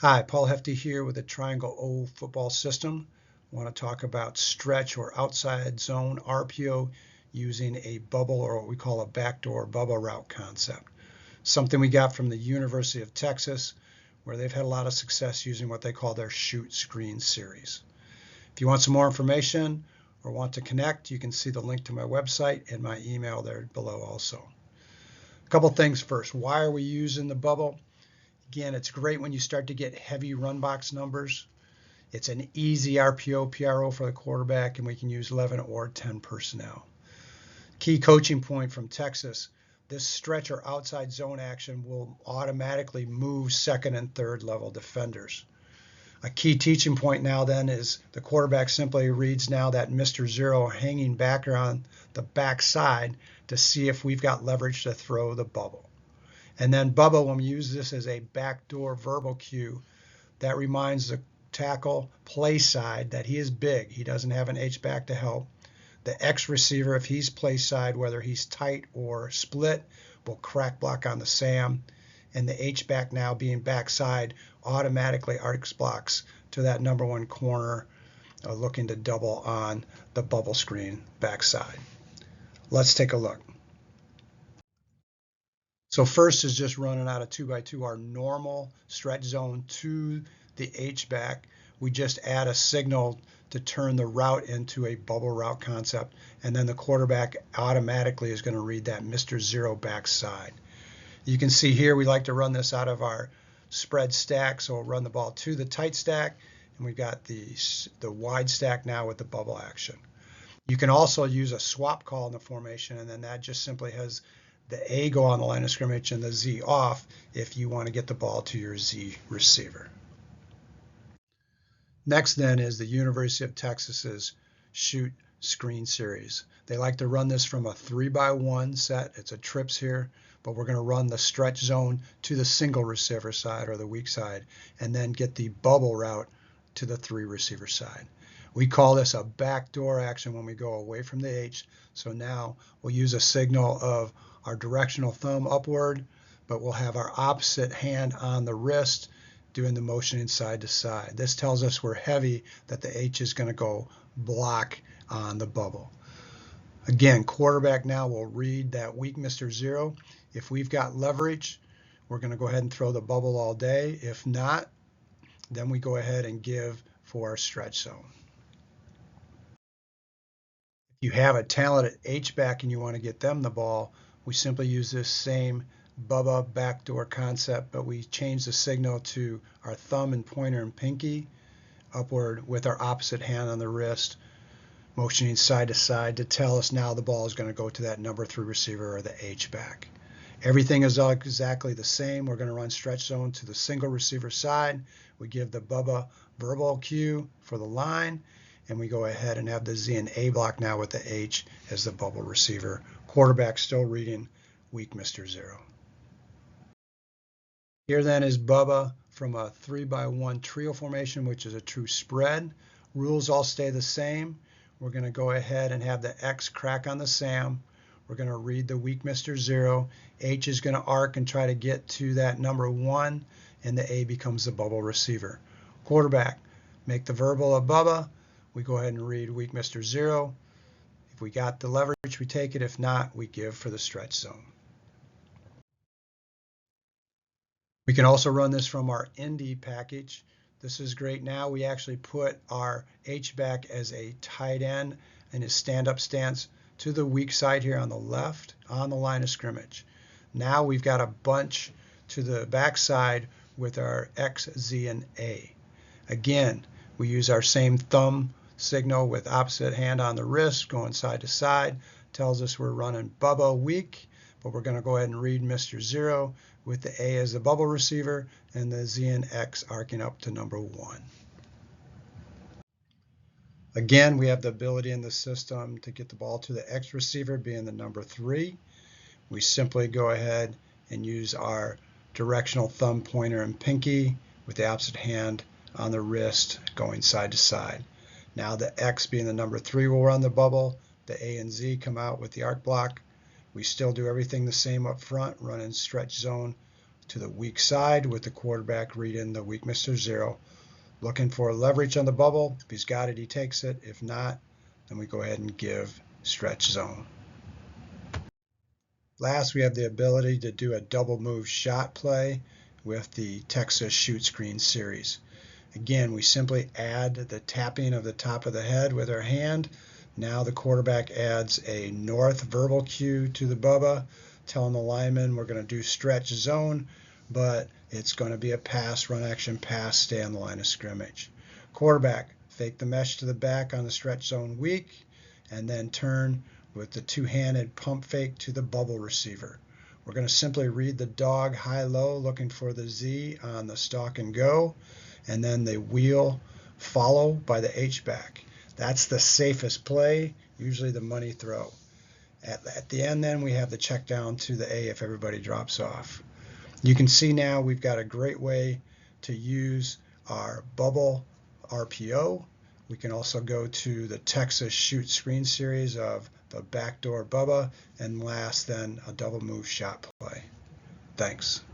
Hi, Paul Hefty here with the Triangle-O football system. I want to talk about stretch or outside zone RPO using a bubble, or what we call a backdoor bubble route concept. Something we got from the University of Texas, where they've had a lot of success using what they call their shoot screen series. If you want some more information or want to connect, you can see the link to my website and my email there below also. A couple things first. Why are we using the bubble? Again, it's great when you start to get heavy run box numbers. It's an easy RPO, PRO for the quarterback, and we can use 11 or 10 personnel. Key coaching point from Texas, this stretch or outside zone action will automatically move second and third level defenders. A key teaching point now then is the quarterback simply reads now that Mr. Zero hanging back around the backside to see if we've got leverage to throw the bubble. And then Bubba, when we use this as a backdoor verbal cue, that reminds the tackle play side that he is big. He doesn't have an H-back to help. The X receiver, if he's play side, whether he's tight or split, will crack block on the Sam. And the H-back now being backside automatically arcs blocks to that number one corner looking to double on the bubble screen backside. Let's take a look. So first is just running out of 2x2, our normal stretch zone to the H-back. We just add a signal to turn the route into a bubble route concept, and then the quarterback automatically is going to read that Mr. Zero backside. You can see here we like to run this out of our spread stack, so we'll run the ball to the tight stack, and we've got the wide stack now with the bubble action. You can also use a swap call in the formation, and then that just simply has the A go on the line of scrimmage and the Z off if you want to get the ball to your Z receiver. Next then is the University of Texas's shoot screen series. They like to run this from a 3x1 set. It's a trips here, but we're going to run the stretch zone to the single receiver side or the weak side and then get the bubble route to the 3 receiver side. We call this a backdoor action when we go away from the H. So now we'll use a signal of our directional thumb upward, but we'll have our opposite hand on the wrist doing the motioning side to side. This tells us we're heavy, that the H is going to go block on the bubble. Again, quarterback now will read that weak Mr. Zero. If we've got leverage, we're going to go ahead and throw the bubble all day. If not, then we go ahead and give for our stretch zone. If you have a talented H-back and you want to get them the ball, we simply use this same Bubba backdoor concept, but we change the signal to our thumb and pointer and pinky upward with our opposite hand on the wrist, motioning side to side to tell us now the ball is going to go to that number 3 receiver or the H-back. Everything is exactly the same. We're going to run stretch zone to the single receiver side. We give the Bubba verbal cue for the line, and we go ahead and have the Z and A block now with the H as the bubble receiver. Quarterback still reading weak Mr. Zero. Here then is Bubba from a 3x1 trio formation, which is a true spread. Rules all stay the same. We're going to go ahead and have the X crack on the Sam. We're going to read the weak Mr. Zero. H is going to arc and try to get to that number 1, and the A becomes the bubble receiver. Quarterback, make the verbal of Bubba. We go ahead and read weak Mr. Zero. If we got the leverage, we take it. If not, we give for the stretch zone. We can also run this from our Indy package. This is great. Now we actually put our H-back as a tight end in his stand-up stance to the weak side here on the left on the line of scrimmage. Now we've got a bunch to the backside with our X, Z, and A. Again, we use our same thumb signal with opposite hand on the wrist going side to side. Tells us we're running Bubba weak, but we're going to go ahead and read Mr. Zero with the A as the bubble receiver and the Z and X arcing up to number 1. Again, we have the ability in the system to get the ball to the X receiver being the number 3. We simply go ahead and use our directional thumb, pointer, and pinky with the opposite hand on the wrist going side to side. Now the X being the number 3 will run the bubble. The A and Z come out with the arc block. We still do everything the same up front, running stretch zone to the weak side with the quarterback reading the weak Mr. Zero. Looking for leverage on the bubble. If he's got it, he takes it. If not, then we go ahead and give stretch zone. Last, we have the ability to do a double move shot play with the Texas Shoot Screen series. Again, we simply add the tapping of the top of the head with our hand. Now the quarterback adds a north verbal cue to the bubba, telling the lineman we're going to do stretch zone, but it's going to be a pass, run action pass, stay on the line of scrimmage. Quarterback, fake the mesh to the back on the stretch zone weak, and then turn with the two-handed pump fake to the bubble receiver. We're going to simply read the dog high-low, looking for the Z on the stalk and go, and then the wheel follow by the H-back. That's the safest play, usually the money throw. At the end then we have the check down to the A if everybody drops off. You can see now we've got a great way to use our bubble RPO. We can also go to the Texas Shoot Screen series of the Backdoor Bubba, and last then a double move shot play. Thanks.